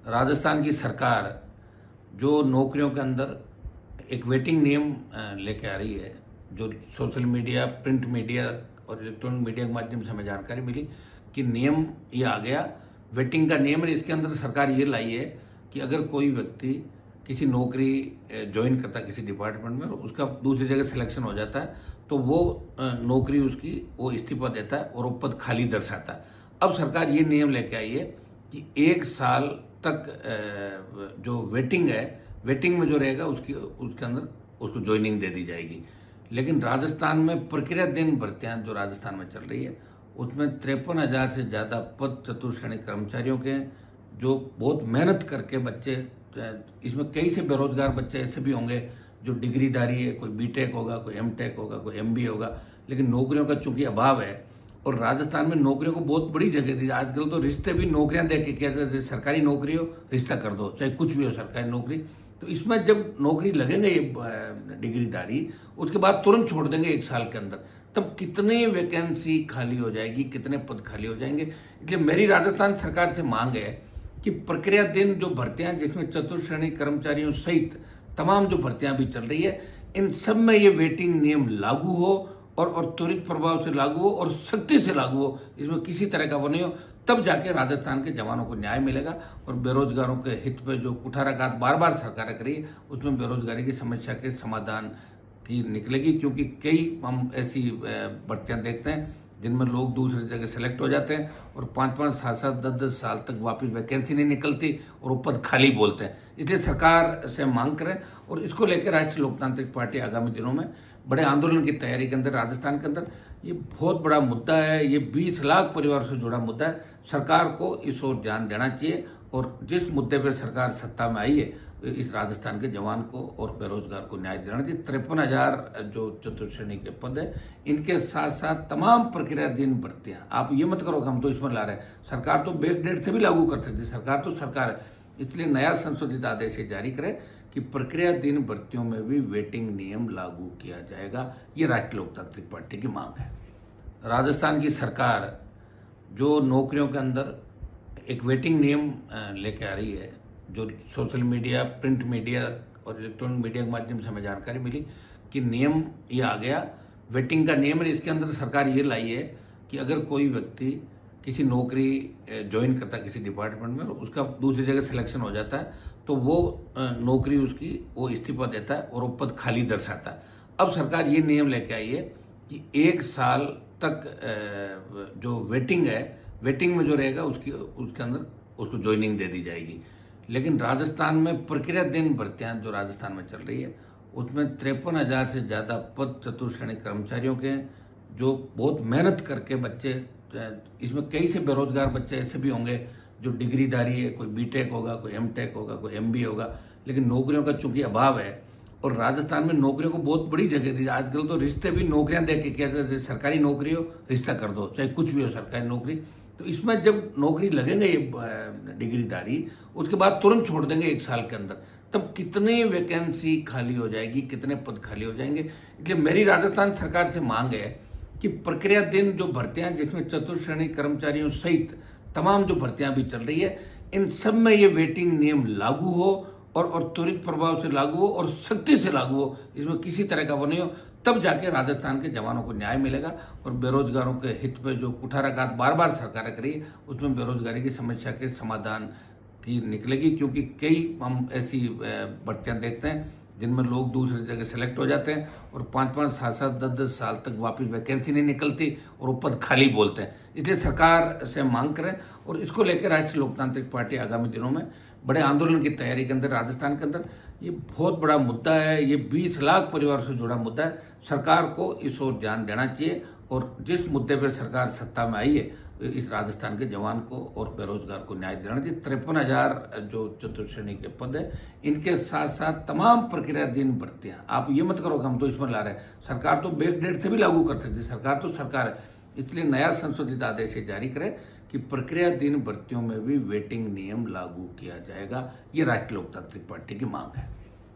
राजस्थान की सरकार जो नौकरियों के अंदर एक वेटिंग नियम लेके आ रही है, जो सोशल मीडिया, प्रिंट मीडिया और इलेक्ट्रॉनिक मीडिया के माध्यम से हमें जानकारी मिली कि नियम ये आ गया, वेटिंग का नियम। इसके अंदर सरकार ये लाई है कि अगर कोई व्यक्ति किसी नौकरी ज्वाइन करता है किसी डिपार्टमेंट में और उसका दूसरी जगह सिलेक्शन हो जाता है तो वो नौकरी उसकी वो इस्तीफा देता है और वो पद खाली दर्शाता है। अब सरकार ये नियम लेके आई है कि 1 साल तक जो वेटिंग है, वेटिंग में जो रहेगा उसके अंदर उसको ज्वाइनिंग दे दी जाएगी। लेकिन राजस्थान में प्रक्रियाधीन भर्तियां जो राजस्थान में चल रही है उसमें 53,000 से ज़्यादा पद चतुर्श्रेणी कर्मचारियों के हैं, जो बहुत मेहनत करके बच्चे, इसमें कई से बेरोजगार बच्चे ऐसे भी होंगे जो डिग्रीधारी है, कोई बीटेक होगा, कोई एमटेक होगा, कोई एमबीए होगा, लेकिन नौकरियों का चूंकि अभाव है और राजस्थान में नौकरियों को बहुत बड़ी जगह दी। आजकल तो रिश्ते भी नौकरियां देख के किया जाता है, सरकारी नौकरी हो रिश्ता कर दो, चाहे कुछ भी हो सरकारी नौकरी। तो इसमें जब नौकरी लगेंगे ये डिग्रीधारी, उसके बाद तुरंत छोड़ देंगे 1 साल के अंदर, तब कितनी वैकेंसी खाली हो जाएगी, कितने पद खाली हो जाएंगे। इसलिए मेरी राजस्थान सरकार से मांग है कि प्रक्रियाधीन जो भर्तियां, जिसमें चतुर्श्रेणी कर्मचारियों सहित तमाम जो भर्तियां भी चल रही है, इन सब में ये वेटिंग नियम लागू हो और त्वरित प्रभाव से लागू हो और सख्ती से लागू हो, इसमें किसी तरह का वो नहीं हो। तब जाके राजस्थान के जवानों को न्याय मिलेगा और बेरोजगारों के हित पे जो कुठाराघात बार बार सरकार कर रही है उसमें बेरोजगारी की समस्या के समाधान की निकलेगी। क्योंकि कई हम ऐसी भर्तियां देखते हैं जिनमें लोग दूसरी जगह सेलेक्ट हो जाते हैं और 5-5, 7-7, 10-10 साल तक वापस वैकेंसी नहीं निकलती और वो पद खाली बोलते हैं। इसलिए सरकार से मांग करें और इसको लेकर राष्ट्रीय लोकतांत्रिक पार्टी आगामी दिनों में बड़े आंदोलन की तैयारी के अंदर, राजस्थान के अंदर ये बहुत बड़ा मुद्दा है, ये 20 लाख परिवार से जुड़ा मुद्दा है। सरकार को इस ओर ध्यान देना चाहिए और जिस मुद्दे पर सरकार सत्ता में आई है इस राजस्थान के जवान को और बेरोजगार को न्याय देना चाहिए। 53,000 जो चतुर्श्रेणी के पद है, इनके साथ साथ तमाम प्रक्रियाधीन भर्तियां, आप ये मत करो कि हम तो इसमें ला रहे हैं, सरकार तो बैक डेट से भी लागू कर सकती है, सरकार तो सरकार है। इसलिए नया संशोधित आदेश जारी करे कि प्रक्रियाधीन भर्तियों में भी वेटिंग नियम लागू किया जाएगा। ये राष्ट्रीय लोकतांत्रिक पार्टी की मांग है। राजस्थान की सरकार जो नौकरियों के अंदर एक वेटिंग नियम लेके आ रही है, जो सोशल मीडिया, प्रिंट मीडिया और इलेक्ट्रॉनिक मीडिया के माध्यम से हमें जानकारी मिली कि नियम ये आ गया, वेटिंग का नियम है। इसके अंदर सरकार ये लाई है कि अगर कोई व्यक्ति किसी नौकरी ज्वाइन करता है किसी डिपार्टमेंट में और उसका दूसरी जगह सिलेक्शन हो जाता है तो वो नौकरी उसकी वो इस्तीफा देता है और वो पद खाली दर्शाता है। अब सरकार ये नियम लेके आई है कि 1 साल तक जो वेटिंग है, वेटिंग में जो रहेगा उसके अंदर उसको ज्वाइनिंग दे दी जाएगी। लेकिन राजस्थान में प्रक्रियाधीन भर्तियां जो राजस्थान में चल रही है उसमें 53,000 से ज़्यादा पद चतुर्श्रेणी कर्मचारियों के हैं, जो बहुत मेहनत करके बच्चे, इसमें कई से बेरोजगार बच्चे ऐसे भी होंगे जो डिग्रीधारी है, कोई बीटेक होगा, कोई एमटेक होगा, कोई एमबीए होगा, लेकिन नौकरियों का चूंकि अभाव है और राजस्थान में नौकरियों को बहुत बड़ी जगह दी। आजकल तो रिश्ते भी नौकरियां देख के किया जाता है, सरकारी नौकरी हो रिश्ता कर दो, चाहे कुछ भी हो सरकारी नौकरी। तो इसमें जब नौकरी लगेंगे ये डिग्रीधारी, उसके बाद तुरंत छोड़ देंगे 1 साल के अंदर, तब कितनी वैकेंसी खाली हो जाएगी, कितने पद खाली हो जाएंगे। इसलिए मेरी राजस्थान सरकार से मांग है कि प्रक्रियाधीन जो भर्तियां, जिसमें चतुर्श्रेणी कर्मचारियों सहित तमाम जो भर्तियां भी चल रही है, इन सब में ये वेटिंग नियम लागू हो और त्वरित प्रभाव से लागू हो और सख्ती से लागू हो, इसमें किसी तरह का वो नहीं हो। तब जाके राजस्थान के जवानों को न्याय मिलेगा और बेरोजगारों के हित पे जो कुठाराघात बार बार सरकार कर रही है उसमें बेरोजगारी की समस्या के समाधान की निकलेगी। क्योंकि कई हम ऐसी भर्तियां देखते हैं जिनमें लोग दूसरी जगह सेलेक्ट हो जाते हैं और 5-5, 7-7, 10-10 साल तक वापस वैकेंसी नहीं निकलती और वो पद खाली बोलते हैं। इसलिए सरकार से मांग करें और इसको लेकर राष्ट्रीय लोकतांत्रिक पार्टी आगामी दिनों में बड़े आंदोलन की तैयारी के अंदर, राजस्थान के अंदर ये बहुत बड़ा मुद्दा है, ये 20 लाख परिवार से जुड़ा मुद्दा है। सरकार को इस ओर ध्यान देना चाहिए और जिस मुद्दे पर सरकार सत्ता में आई है इस राजस्थान के जवान को और बेरोजगार को न्याय देना चाहिए। 53,000 जो चतुर्श्रेणी के पद है, इनके साथ साथ तमाम प्रक्रियाधीन भर्तियां, आप ये मत करो कि हम तो इसमें ला रहे हैं, सरकार तो बैक डेट से भी लागू कर सकती है, सरकार तो सरकार है। इसलिए नया संशोधित आदेश जारी करे कि प्रक्रियाधीन भर्तियों में भी वेटिंग नियम लागू किया जाएगा। ये राष्ट्रीय लोकतांत्रिक पार्टी की मांग है।